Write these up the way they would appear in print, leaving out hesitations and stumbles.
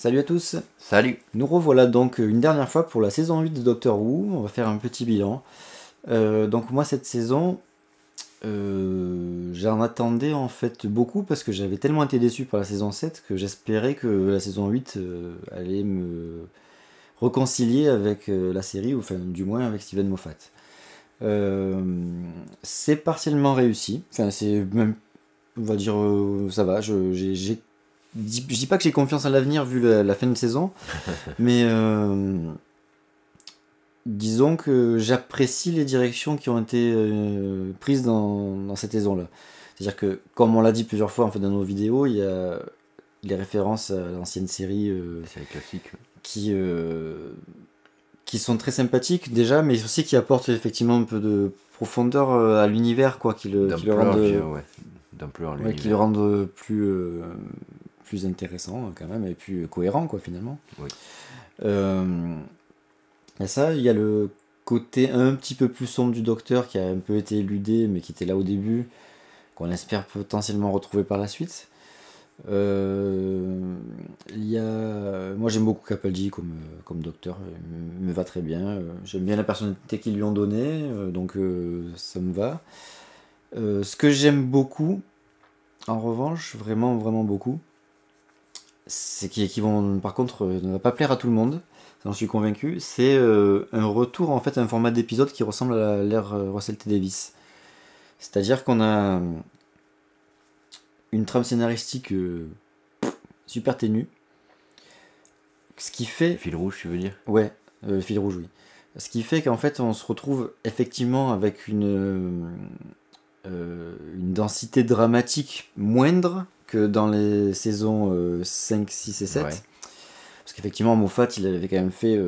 Salut à tous. Salut. Nous revoilà donc une dernière fois pour la saison 8 de Doctor Who. On va faire un petit bilan. Donc moi cette saison, j'en attendais en fait beaucoup parce que j'avais tellement été déçu par la saison 7 que j'espérais que la saison 8 allait me réconcilier avec la série, ou enfin du moins avec Steven Moffat. Euh, c'est partiellement réussi. Enfin c'est même, on va dire, ça va. Je dis pas que j'ai confiance en l'avenir vu la fin de saison, mais disons que j'apprécie les directions qui ont été prises dans cette saison-là. C'est-à-dire que, comme on l'a dit plusieurs fois en fait, dans nos vidéos, il y a les références à l'ancienne série C'est classique. qui sont très sympathiques déjà, mais aussi qui apportent effectivement un peu de profondeur à l'univers, quoi, qui le rendent, D'ampleur ouais, qui l'univers. le rendent plus intéressant quand même, et plus cohérent, quoi, finalement. Oui. Et ça, il y a le côté un petit peu plus sombre du Docteur qui a un peu été éludé, mais qui était là au début, qu'on espère potentiellement retrouver par la suite. Il y a... Moi j'aime beaucoup Capaldi comme Docteur, il me va très bien. J'aime bien la personnalité qu'ils lui ont donnée, donc ça me va. Ce que j'aime beaucoup, en revanche, vraiment vraiment beaucoup, c'est qui vont, par contre, ne va pas plaire à tout le monde, j'en suis convaincu, c'est un retour en fait à un format d'épisode qui ressemble à l'ère Russell T Davies. C'est-à-dire qu'on a une trame scénaristique super ténue, ce qui fait... Fil rouge, tu veux dire? Ouais, le fil rouge, oui. Ce qui fait qu'en fait on se retrouve effectivement avec une densité dramatique moindre que dans les saisons 5, 6 et 7. Ouais. Parce qu'effectivement, Moffat, il avait quand même fait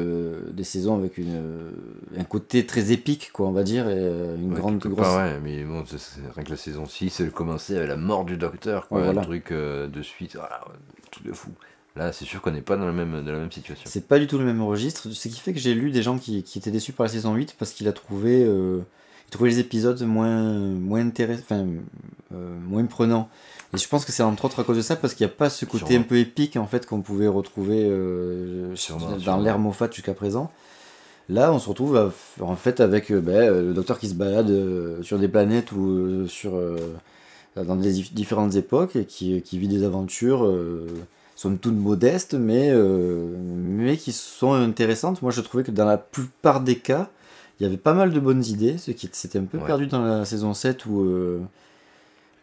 des saisons avec un côté très épique, quoi, on va dire, et une Ouais, grande, quelque grosse... part, ouais, mais bon, c'est vrai que la saison 6, elle commençait avec la mort du docteur, quoi, Ouais, un voilà. truc de suite, voilà, un truc de fou. Là, c'est sûr qu'on n'est pas dans la même situation. C'est pas du tout le même registre, ce qui fait que j'ai lu des gens qui étaient déçus par la saison 8 parce qu'il a trouvé, il trouvait les épisodes moins intéressants, enfin, moins prenants. Et je pense que c'est entre autres à cause de ça, parce qu'il n'y a pas ce côté Sûrement. un peu épique en fait qu'on pouvait retrouver Sûrement, dans l'ère sûrement. Moffat jusqu'à présent. Là, on se retrouve en fait avec le docteur qui se balade sur des planètes ou dans des différentes époques et qui vit des aventures, somme toute modestes, mais qui sont intéressantes. Moi, je trouvais que dans la plupart des cas, il y avait pas mal de bonnes idées, ce qui s'était un peu Ouais. perdu dans la saison 7 où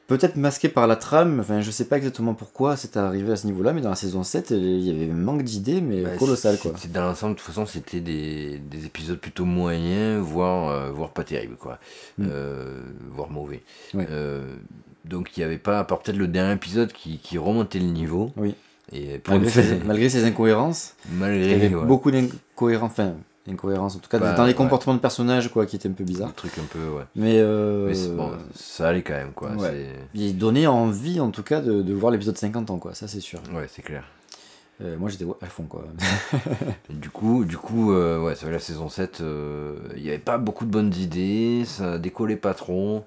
peut-être masqué par la trame, enfin je sais pas exactement pourquoi c'est arrivé à ce niveau-là, mais dans la saison 7, il y avait un manque d'idées, mais Bah, colossal, quoi. dans l'ensemble, de toute façon, c'était des épisodes plutôt moyens, voire pas terribles, quoi. Mm. Voire mauvais. Ouais. Donc, il n'y avait pas, à part peut-être le dernier épisode qui remontait le niveau. Oui. Et pour le Malgré ses incohérences, il y avait malgré, ouais, beaucoup d'incohérences, enfin, incohérences, en tout cas dans les ouais, comportements de personnages, quoi, qui étaient un peu le bizarres. truc un peu, ouais. Mais Mais bon, ça allait quand même, quoi. ouais. Il donnait envie, en tout cas, de voir l'épisode 50 ans, quoi, ça c'est sûr. Ouais, c'est clair. Moi j'étais à fond, quoi. Et du coup, ouais, c'est vrai, la saison 7, il n'y avait pas beaucoup de bonnes idées, ça décollait pas trop.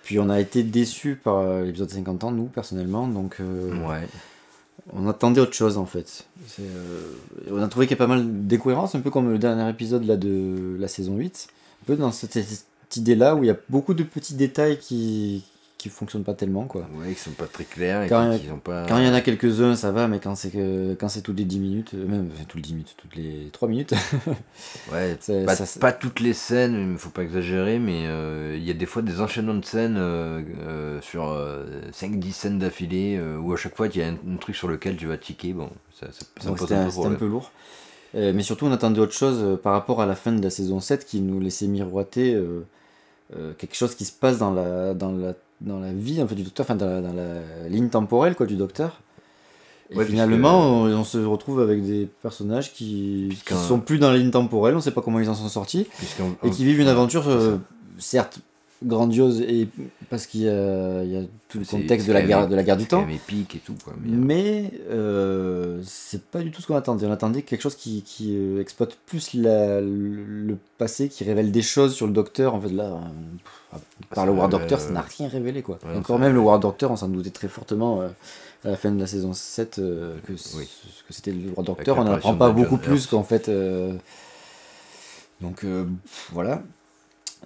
Puis on a été déçus par l'épisode 50 ans, nous, personnellement, donc Ouais. on attendait autre chose, en fait. On a trouvé qu'il y a pas mal d'incohérences, un peu comme le dernier épisode là, de la saison 8. Un peu dans cette idée-là, où il y a beaucoup de petits détails qui fonctionnent pas tellement, quoi. Ouais, qui sont pas très clairs et Quand qui sont pas. quand il y en a quelques-uns, ça va, mais quand c'est toutes les 10 minutes, même enfin, toutes les 10 minutes, toutes les 3 minutes, Ouais, c'est- pas, ça, pas toutes les scènes, il faut pas exagérer, mais il y a des fois des enchaînements de scènes sur 5-10 scènes d'affilée, où à chaque fois il y a un truc sur lequel tu vas tiquer, bon, ça me donc pose un peu c'était un problème. peu lourd. Mais surtout, on attendait autre chose par rapport à la fin de la saison 7 qui nous laissait miroiter quelque chose qui se passe dans la vie en fait, du docteur, enfin dans la ligne temporelle, quoi, du docteur. Et Ouais, finalement, on se retrouve avec des personnages qui puisqu'un sont plus dans la ligne temporelle, on sait pas comment ils en sont sortis, puisqu'un et qui vivent une voilà, aventure, c'est ça. certes grandiose, et parce qu'il y a tout le contexte C'est quand même de la guerre du c'est quand temps, même épique et tout, quoi. mais c'est pas du tout ce qu'on attendait. On attendait quelque chose qui exploite plus le passé, qui révèle des choses sur le docteur. En fait, là, par le War Doctor, ça n'a rien révélé, quoi. Ouais, Encore ça- même, le War Doctor, on s'en doutait très fortement à la fin de la saison 7 que, Oui. que c'était le War Doctor. On l'apparition n'apprend pas de John beaucoup plus Hurt. qu'en fait. Donc, voilà.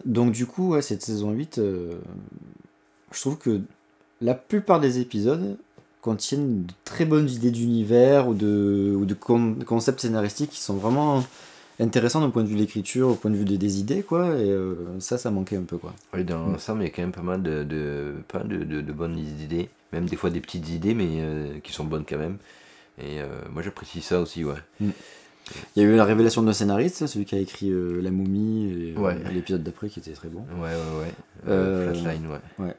Donc, du coup, ouais, cette saison 8, je trouve que la plupart des épisodes contiennent de très bonnes idées d'univers ou de concepts scénaristiques qui sont vraiment intéressants d'un point de vue de l'écriture, au point de vue des idées, quoi. Et ça manquait un peu, quoi. Oui, dans l'ensemble, il y a quand même pas mal de bonnes idées, même des fois des petites idées, mais qui sont bonnes quand même. Et moi, j'apprécie ça aussi, ouais. Il y a eu la révélation d'un scénariste, celui qui a écrit La Momie et Ouais. l'épisode d'après qui était très bon. Ouais. Flatline, ouais. Ouais.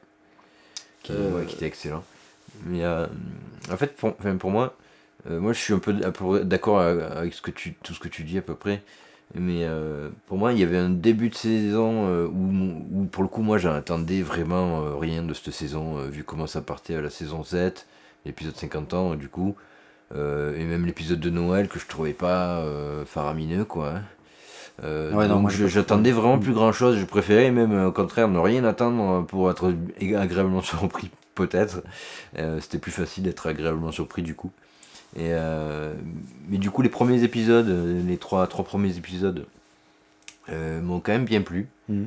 Qui était excellent. Mais en fait, pour moi, moi je suis un peu d'accord avec tout ce que tu dis à peu près. Mais pour moi, il y avait un début de saison où pour le coup, moi j'attendais vraiment rien de cette saison, vu comment ça partait à la saison 7, l'épisode 50 ans, du coup. Et même l'épisode de Noël que je trouvais pas faramineux, quoi. Hein. Ouais, non, Donc moi, j'ai pas j'attendais trouvé. vraiment plus grand chose. Je préférais même au contraire ne rien attendre pour être agréablement surpris, peut-être. C'était plus facile d'être agréablement surpris du coup. Et, mais du coup, les premiers épisodes, les trois premiers épisodes, m'ont quand même bien plu. Mhm.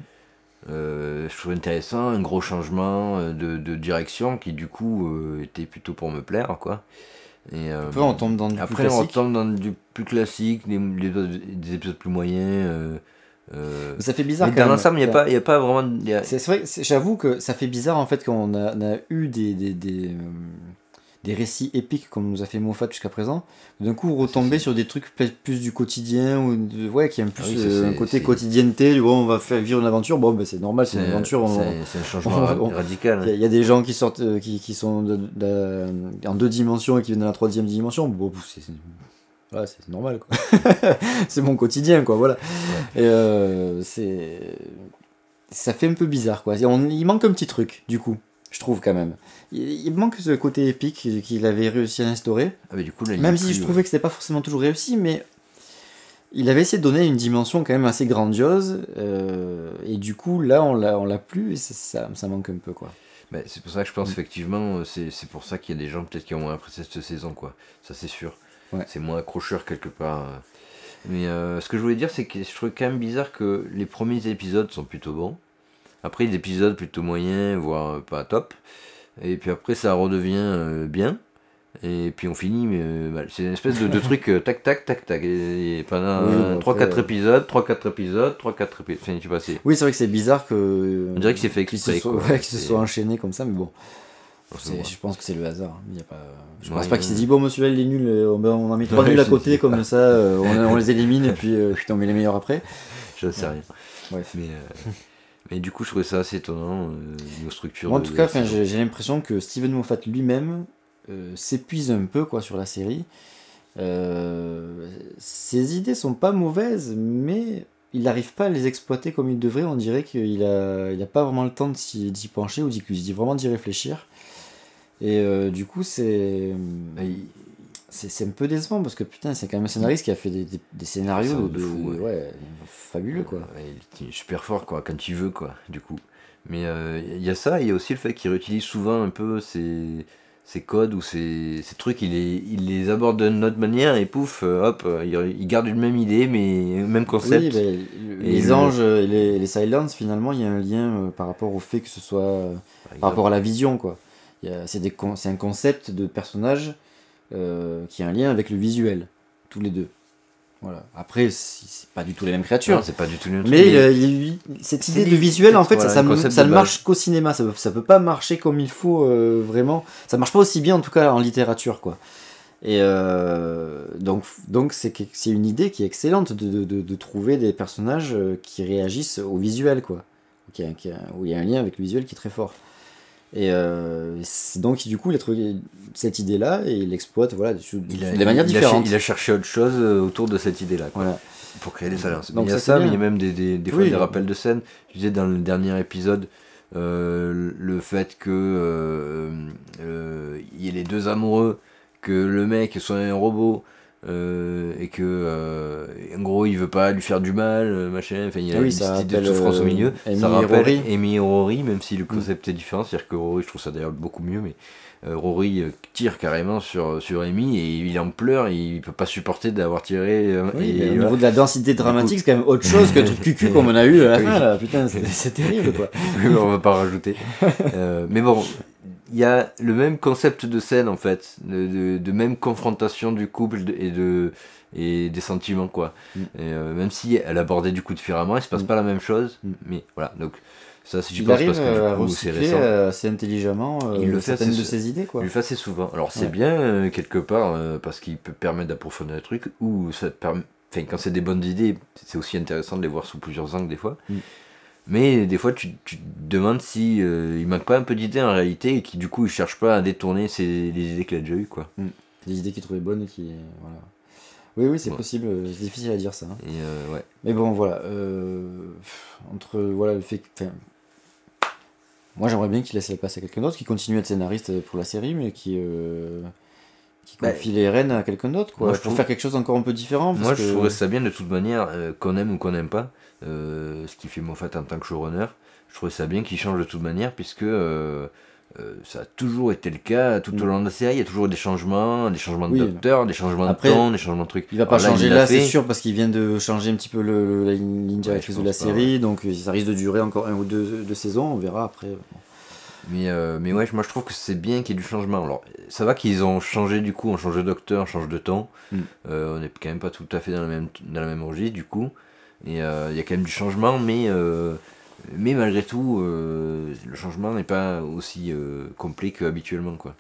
Je trouvais intéressant, un gros changement de direction qui du coup était plutôt pour me plaire, quoi. Et, Après, on tombe dans du plus après, on classique. retombe dans du plus classique, des épisodes plus moyens. Mais ça fait bizarre Mais quand dans même. l'ensemble, il n'y a pas vraiment. C'est vrai, j'avoue que ça fait bizarre en fait quand on a eu des récits épiques comme nous a fait Moffat jusqu'à présent. D'un coup, retomber sur des trucs plus du quotidien, ouais, qui a un, plus, oui, ça, un côté quotidierneté. Bon, on va faire vivre une aventure. Bon, ben, c'est normal, c'est une aventure. C'est un changement radical. Il y a des gens qui sortent, qui sont en 2 dimensions et qui viennent dans la 3e dimension. Bon, voilà, c'est normal, quoi. C'est mon quotidien, quoi, voilà. Et ça fait un peu bizarre, quoi. Il manque un petit truc, du coup, je trouve, quand même. Il manque ce côté épique qu'il avait réussi à instaurer. Ah, mais du coup, là, Même si je trouvais que c'était pas forcément toujours réussi, mais il avait essayé de donner une dimension quand même assez grandiose. Et du coup, là, on l'a plus, et ça manque un peu, quoi. Bah, c'est pour ça que je pense effectivement, c'est pour ça qu'il y a des gens peut-être qui ont moins apprécié cette saison, quoi. Ça, c'est sûr. Ouais. C'est moins accrocheur quelque part. Mais ce que je voulais dire, c'est que je trouvais quand même bizarre que les premiers épisodes sont plutôt bons. Après, les épisodes plutôt moyens, voire pas top. Et puis après, ça redevient bien. Et puis on finit, mais c'est une espèce de truc tac tac tac tac. Et pendant Oui, 3-4 épisodes, 3-4 épisodes, 3-4 épisodes. Enfin, tu vois, Oui, c'est vrai que c'est bizarre que. On dirait que c'est fait qu'il exprès, se soit, quoi. ouais, qu'il se soit enchaîné comme ça, mais bon. Je pense que c'est le hasard. Il y a pas... Je pense pas qu'il s'est dit, bon, monsieur, il est nul, on en met 3 nuls à côté, comme ça, on les élimine, et puis on met les meilleurs après. Je ne sais rien. Bref. Mais du coup, je trouvais ça assez étonnant, nos structures. Moi, en tout cas, j'ai l'impression que Steven Moffat lui-même s'épuise un peu, quoi, sur la série. Ses idées sont pas mauvaises, mais il n'arrive pas à les exploiter comme il devrait. On dirait qu'il a pas vraiment le temps d'y pencher ou vraiment d'y réfléchir. Et du coup, c'est un peu décevant parce que putain, c'est quand même un scénariste qui a fait des scénarios ouais, fabuleux, quoi. Il est super fort, quoi, quand il veut, quoi, du coup. Mais il y a ça, il y a aussi le fait qu'il réutilise souvent un peu ces codes ou ces trucs, il les aborde d'une autre manière et pouf, hop, il garde une même idée, mais même concept. Oui, les anges et les Silence, finalement, il y a un lien par rapport au fait que ce soit par rapport à la vision, quoi. C'est un concept de personnage qui a un lien avec le visuel, tous les deux. Voilà. Après, c'est pas du tout les mêmes créatures. Non, c'est pas du tout les mêmes mais cette idée de visuel, en fait, voilà, ça ne marche qu'au cinéma. Ça peut pas marcher comme il faut, vraiment. Ça marche pas aussi bien, en tout cas, en littérature, quoi. Et donc c'est une idée qui est excellente de trouver des personnages qui réagissent au visuel, quoi. Où il y a un lien avec le visuel qui est très fort. Et donc du coup il a trouvé cette idée là et il l'exploite, voilà, de manière différente. Il a cherché autre chose autour de cette idée là, quoi, voilà, pour créer des silences. Donc il y a ça, mais il y a même des fois oui, des rappels de scène. Je disais dans le dernier épisode le fait que il y ait les deux amoureux, que le mec soit un robot et que en gros il veut pas lui faire du mal, machin, enfin il y a Oui, une ça petite idée de rappelle, souffrance au milieu. Amy Ça et rappelle Rory. Amy et Rory, même si le concept est différent, c'est-à-dire que Rory, je trouve ça d'ailleurs beaucoup mieux, mais Rory tire carrément sur Amy et il en pleure, et il peut pas supporter d'avoir tiré. Oui, mais et au voilà. niveau de la densité dramatique, c'est quand même autre chose que le truc cucu comme on a eu à la fin, là. Putain, c'est terrible, quoi. On va pas rajouter. Mais bon, il y a le même concept de scène en fait, de même confrontation du couple et des sentiments quoi. Et, même si elle abordait du coup différemment, il se passe pas la même chose, mais voilà. Donc ça, si tu Il penses arrive parce que du à coup c'est recycler récent, assez intelligemment il le fait certaines assez, de ses idées, quoi. il le fait assez souvent. Alors c'est Ouais. bien quelque part parce qu'il peut permettre d'approfondir le truc, ou ça te permet. Enfin, quand c'est des bonnes idées, c'est aussi intéressant de les voir sous plusieurs angles des fois. Mais des fois, tu te demandes si il manque pas un peu d'idées en réalité et qui du coup il cherche pas à détourner les idées qu'il a déjà eues quoi. Des idées qu'il trouvait bonnes et qui. Voilà. Oui, oui, c'est Ouais. possible, c'est difficile à dire ça. Hein. Et ouais. Mais bon, voilà. Entre voilà, le fait que. Enfin, moi, j'aimerais bien qu'il laisse la place à quelqu'un d'autre, qui continue à être scénariste pour la série, mais qui confie les rênes à quelqu'un d'autre, quoi. Moi, Pour faire quelque chose encore un peu différent. Parce Moi, que... je trouverais ça bien de toute manière, qu'on aime ou qu'on n'aime pas, ce qui fait Moffat en tant que showrunner. Je trouvais ça bien qu'il change de toute manière, puisque ça a toujours été le cas tout au long de la série. Il y a toujours des changements de Oui. docteur, des changements Après, de ton, des changements de trucs. Il va pas Alors changer il l'a là, c'est fait. sûr, parce qu'il vient de changer un petit peu la ligne directrice de la pense pas, série, donc ça risque de durer encore un ou deux saisons, on verra après. Mais ouais, moi je trouve que c'est bien qu'il y ait du changement. Alors, ça va qu'ils ont changé du coup, on change de docteur, on change de ton. On n'est quand même pas tout à fait dans la même registre du coup. Et il y a quand même du changement, mais malgré tout, le changement n'est pas aussi complet qu'habituellement quoi.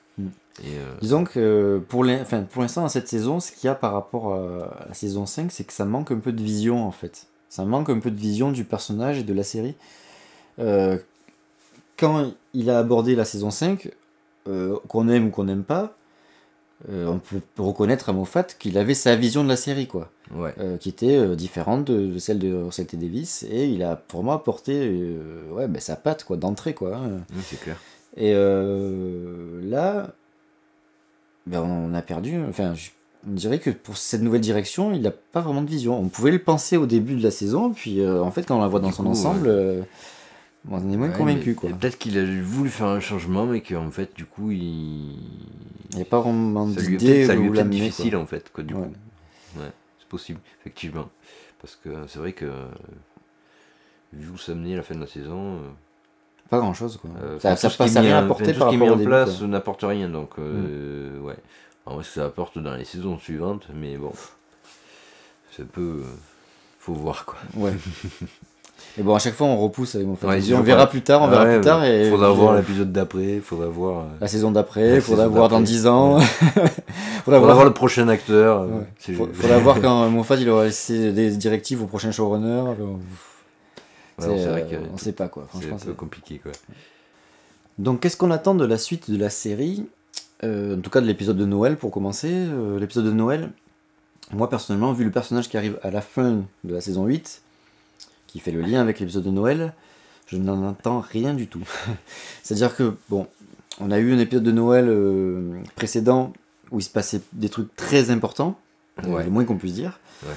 Disons que pour l'instant dans cette saison, ce qu'il y a par rapport à la saison 5, c'est que ça manque un peu de vision en fait. Ça manque un peu de vision du personnage et de la série. Quand il a abordé la saison 5, qu'on aime ou qu'on n'aime pas, on peut reconnaître à Moffat qu'il avait sa vision de la série, quoi. Ouais. Qui était différente de celle de Russell T. Davies, et il a pour moi apporté sa patte quoi, d'entrée, quoi. C'est clair. Et là, on a perdu. Enfin, on dirait que pour cette nouvelle direction, il n'a pas vraiment de vision. On pouvait le penser au début de la saison, puis en fait, quand on la voit dans son ensemble. On est moins convaincu, quoi. Peut-être qu'il a voulu faire un changement, mais qu'en fait, du coup, il n'y a pas vraiment d'idée. Ça lui est peut-être difficile, en fait, quoi, du coup. Ouais, c'est possible, effectivement. Parce que c'est vrai que, vu où ça menait à la fin de la saison... pas grand-chose, quoi. Ça n'a rien apporté par rapport au début. Tout ce qui est mis en place n'apporte rien, donc, ouais. En vrai, ça apporte dans les saisons suivantes, mais bon, c'est un peu... faut voir, quoi. Ouais. Et bon, à chaque fois, on repousse avec mon frère. Ouais, on verra plus tard, plus tard. Il faudra voir l'épisode d'après, il faudra voir... la saison d'après, il faudra voir dans 10 ans. Faudra voir le prochain acteur. Faudra voir quand Moffat il aura laissé des directives au prochain showrunner. C'est vrai on sait pas, quoi. Franchement, c'est un peu compliqué, quoi. Donc, qu'est-ce qu'on attend de la suite de la série ? En tout cas, de l'épisode de Noël, pour commencer. L'épisode de Noël, moi, personnellement, vu le personnage qui arrive à la fin de la saison 8... qui fait le lien avec l'épisode de Noël, je n'en entends rien du tout. C'est-à-dire que, bon, on a eu un épisode de Noël précédent où il se passait des trucs très importants, le moins qu'on puisse dire. Ouais.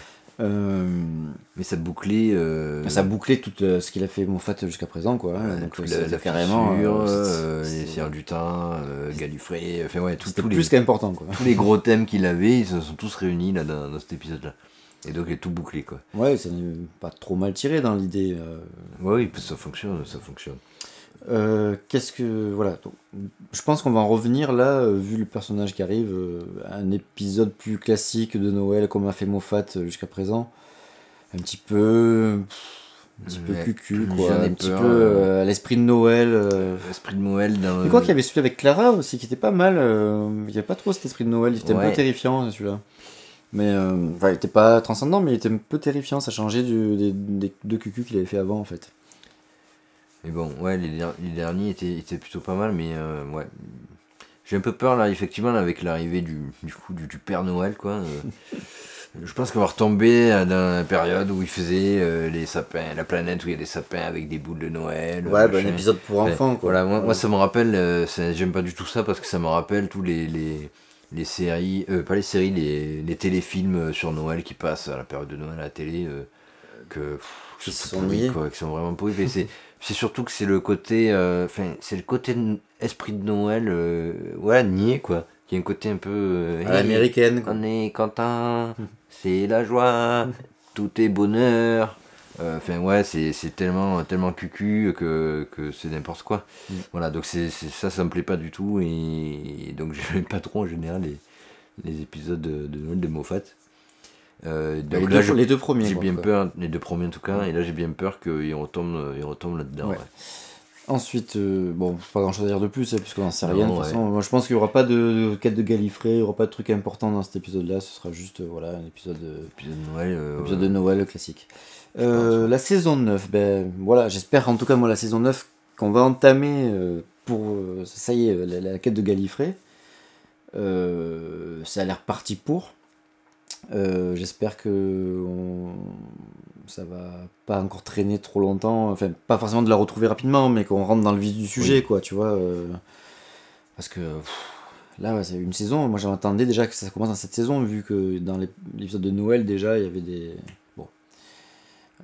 Mais ça bouclait... Ça bouclait tout ce qu'il a fait Moffat jusqu'à présent, quoi. Donc, la carrément... les Seigneurs du Temps, Gallifrey, enfin ouais, tous les... plus qu'important, quoi. Tous les gros thèmes qu'il avait, ils se sont tous réunis là, dans cet épisode-là. Et donc, il est tout bouclé, quoi. Ouais, ça n'est pas trop mal tiré dans l'idée. Oui, ça fonctionne. Qu'est-ce que... Voilà. Donc, je pense qu'on va en revenir, là, vu le personnage qui arrive, à un épisode plus classique de Noël, comme a fait Moffat jusqu'à présent. Un petit peu cucu, quoi. Un petit peu à l'esprit de Noël. L'esprit de Noël dans... Mais quoi qu'il y avait celui avec Clara aussi, qui était pas mal. Il n'y avait pas trop cet esprit de Noël, il était un peu terrifiant, celui-là. Mais il était pas transcendant, mais il était un peu terrifiant, ça changeait des deux cucus qu'il avait fait avant, en fait. Mais bon, ouais, les derniers étaient plutôt pas mal, mais ouais. J'ai un peu peur, là, effectivement, là, avec l'arrivée du Père Noël, quoi. Je pense qu'on va retomber dans la période où il faisait les sapins, la planète où il y a des sapins avec des boules de Noël. Ouais, un épisode pour enfants, quoi. Voilà, moi ça me rappelle, j'aime pas du tout ça, parce que ça me rappelle tous les les séries, pas les séries, les téléfilms sur Noël qui passent à la période de Noël à la télé, Qui sont sont pourris, niés. quoi, qui sont vraiment pourris. Mais c'est surtout que c'est le côté, c'est le côté esprit de Noël, ouais, niais, quoi. Qui a un côté un peu, À l'américaine, quoi. on est content, c'est la joie, tout est bonheur. Enfin, ouais, c'est tellement cucu que c'est n'importe quoi. Voilà, donc ça me plaît pas du tout. Et donc, j'aime pas trop en général les épisodes de Noël de Moffat. Donc là, Les deux premiers, j'ai quoi, en bien tout cas. peur, les deux premiers en tout cas, et là j'ai bien peur qu'ils retombent là-dedans. Ouais. Ouais. Ensuite, bon, pas grand chose à dire de plus, puisqu'on n'en sait Non, rien. De toute ouais. façon, moi je pense qu'il n'y aura pas de quête de Gallifrey, il n'y aura pas de truc important dans cet épisode-là, ce sera juste voilà, un épisode, Épisode de Noël. épisode de Noël classique. pense, ouais. La saison 9, ben voilà, j'espère en tout cas, moi, la saison 9 qu'on va entamer pour. Ça y est, la quête de Gallifrey. Ça a l'air parti pour. J'espère que ça va pas encore traîner trop longtemps, enfin pas forcément de la retrouver rapidement, mais qu'on rentre dans le vif du sujet, Oui. quoi, tu vois. Parce que là, ouais, c'est une saison, moi j'attendais déjà que ça commence dans cette saison, vu que dans l'épisode de Noël déjà, il y avait des... Bon,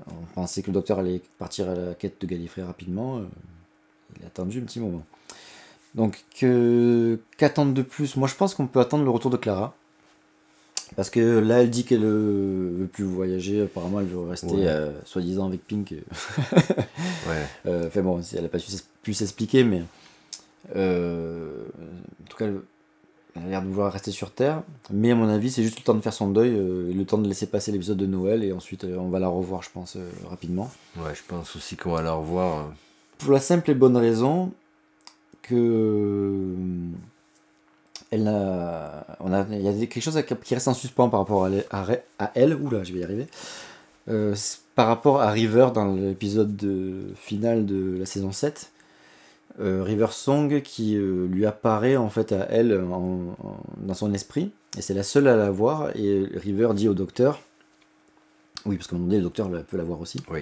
on pensait que le docteur allait partir à la quête de Gallifrey rapidement, il a attendu un petit moment. Donc, qu'attendre de plus? Moi je pense qu'on peut attendre le retour de Clara. Parce que là, elle dit qu'elle veut plus voyager. Apparemment, elle veut rester, Ouais. soi-disant, avec Pink. Ouais. Enfin bon, elle n'a pas pu s'expliquer, mais en tout cas, elle a l'air de vouloir rester sur Terre. Mais à mon avis, c'est juste le temps de faire son deuil, le temps de laisser passer l'épisode de Noël, et ensuite, on va la revoir, je pense, rapidement. Ouais, je pense aussi qu'on va la revoir. Pour la simple et bonne raison que il y a quelque chose qui reste en suspens par rapport à elle. Oula, je vais y arriver. Par rapport à River dans l'épisode final de la saison 7. River Song qui lui apparaît en fait à elle dans son esprit. Et c'est la seule à la voir. Et River dit au docteur. Oui, parce qu'à un moment donné, le docteur peut la voir aussi. Oui.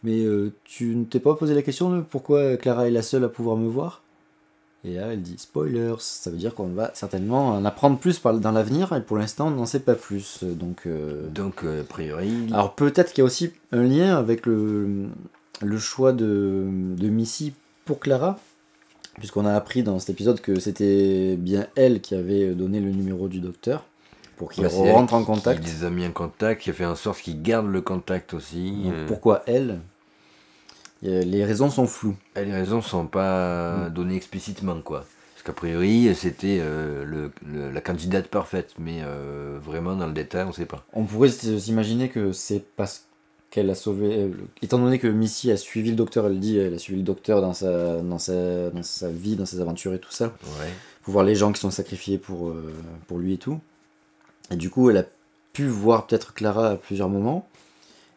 Mais tu ne t'es pas posé la question de pourquoi Clara est la seule à pouvoir me voir? Et là, elle dit spoilers, ça veut dire qu'on va certainement en apprendre plus dans l'avenir, et pour l'instant, on n'en sait pas plus. Donc, a priori. alors peut-être qu'il y a aussi un lien avec le choix de Missy pour Clara, puisqu'on a appris dans cet épisode que c'était bien elle qui avait donné le numéro du docteur pour qu'il rentre en contact. Qui les a mis en contact, qui a fait en sorte qu'ils gardent le contact aussi. Donc, pourquoi elle? Les raisons sont floues. Les raisons sont pas données explicitement, quoi. Parce qu'a priori, c'était la candidate parfaite, mais vraiment dans le détail, on sait pas. On pourrait s'imaginer que c'est parce qu'elle a sauvé... étant donné que Missy a suivi le docteur, elle a suivi le docteur dans sa vie, dans ses aventures et tout ça, Ouais. pour voir les gens qui sont sacrifiés pour lui et tout. Et du coup, elle a pu voir peut-être Clara à plusieurs moments,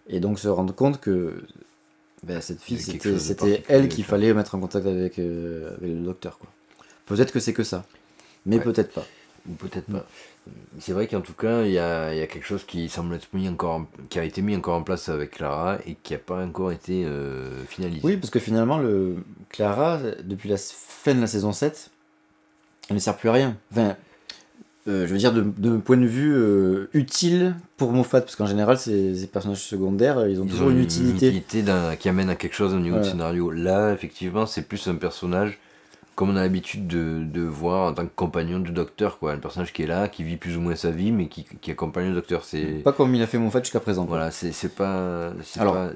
et donc se rendre compte que cette fille, c'était elle qu'il fallait mettre en contact avec le docteur, quoi. Peut-être que c'est que ça, mais peut-être pas. Ou peut-être pas. C'est vrai qu'en tout cas, il y a quelque chose qui semble être qui a été mis encore en place avec Clara et qui n'a pas encore été finalisé. Oui, parce que finalement, Clara, depuis la fin de la saison 7, elle ne sert plus à rien. Enfin, je veux dire, de point de vue utile pour Moffat, parce qu'en général, ces personnages secondaires, ils ont toujours une utilité. Qui amène à quelque chose au niveau du scénario. Là, effectivement, c'est plus un personnage comme on a l'habitude de voir en tant que compagnon du docteur, quoi. Un personnage qui est là, qui vit plus ou moins sa vie, mais qui accompagne le docteur. C'est pas comme il a fait Moffat jusqu'à présent, quoi. Voilà, c'est pas... Alors, pas,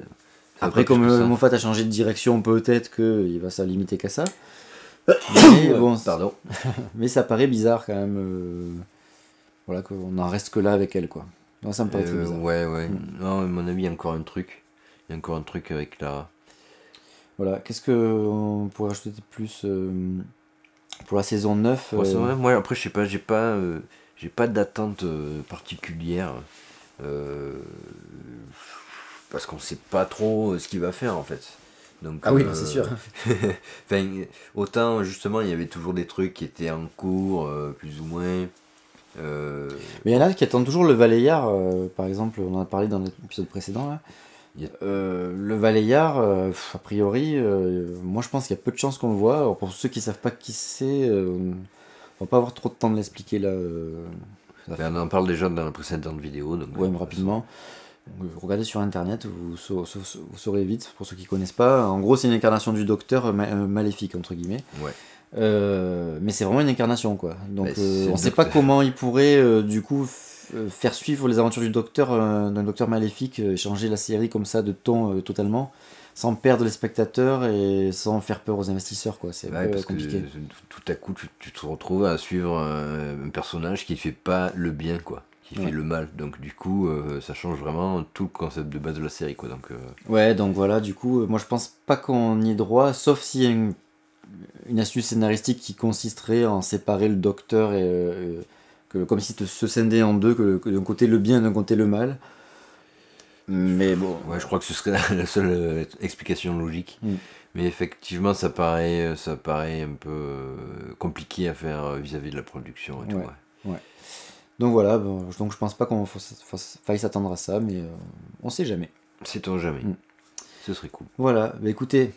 après, comme Moffat a changé de direction, peut-être qu'il va se limiter qu'à ça. Mais bon, pardon. Mais ça paraît bizarre quand même. Voilà, qu'on en reste que là avec elle, quoi. Non, ça me paraît très bizarre. Ouais. Non, à mon avis, il y a encore un truc. Il y a encore un truc avec Clara. Voilà, qu'est-ce qu'on pourrait rajouter de plus pour la saison 9 Moi, après, je sais pas, j'ai pas d'attente particulière. Parce qu'on sait pas trop ce qu'il va faire, en fait. Donc, ah oui, c'est sûr. Enfin, autant, justement, il y avait toujours des trucs qui étaient en cours, plus ou moins. Mais il y en a qui attendent toujours le Valeyard, par exemple, on en a parlé dans l'épisode précédent, là. Le Valeyard, a priori, moi je pense qu'il y a peu de chances qu'on le voit. Alors pour ceux qui savent pas qui c'est, On va pas avoir trop de temps de l'expliquer là. On en parle déjà dans la précédente vidéo. Donc, ouais, mais rapidement. Regardez sur internet, vous saurez vite, pour ceux qui connaissent pas. En gros, c'est une incarnation du docteur maléfique, entre guillemets. Ouais. Mais c'est vraiment une incarnation, quoi. Donc on sait pas docteur. comment il pourrait, du coup, faire suivre les aventures du docteur, d'un docteur maléfique, changer la série comme ça de ton totalement, sans perdre les spectateurs et sans faire peur aux investisseurs, quoi. C'est un peu compliqué. Tout à coup, tu te retrouves à suivre un personnage qui fait pas le bien, quoi. Qui fait le mal. Donc du coup, ça change vraiment tout le concept de base de la série, quoi. Donc, ouais, donc voilà, du coup, moi je pense pas qu'on y ait droit, sauf s'il y a une astuce scénaristique qui consisterait en séparer le docteur et comme si se scindait en deux, que d'un côté le bien, d'un côté le mal. Mais bon. Ouais, je crois que ce serait la seule explication logique. Mais effectivement, ça paraît un peu compliqué à faire vis-à-vis de la production et tout. Ouais. Donc voilà, donc je pense pas qu'on faille s'attendre à ça, mais on sait jamais. Sait-on jamais. Ce serait cool. Voilà, bah écoutez,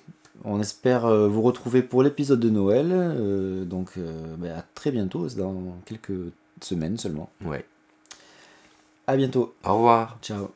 on espère vous retrouver pour l'épisode de Noël. Donc à très bientôt, dans quelques semaines seulement. Ouais. À bientôt. Au revoir. Ciao.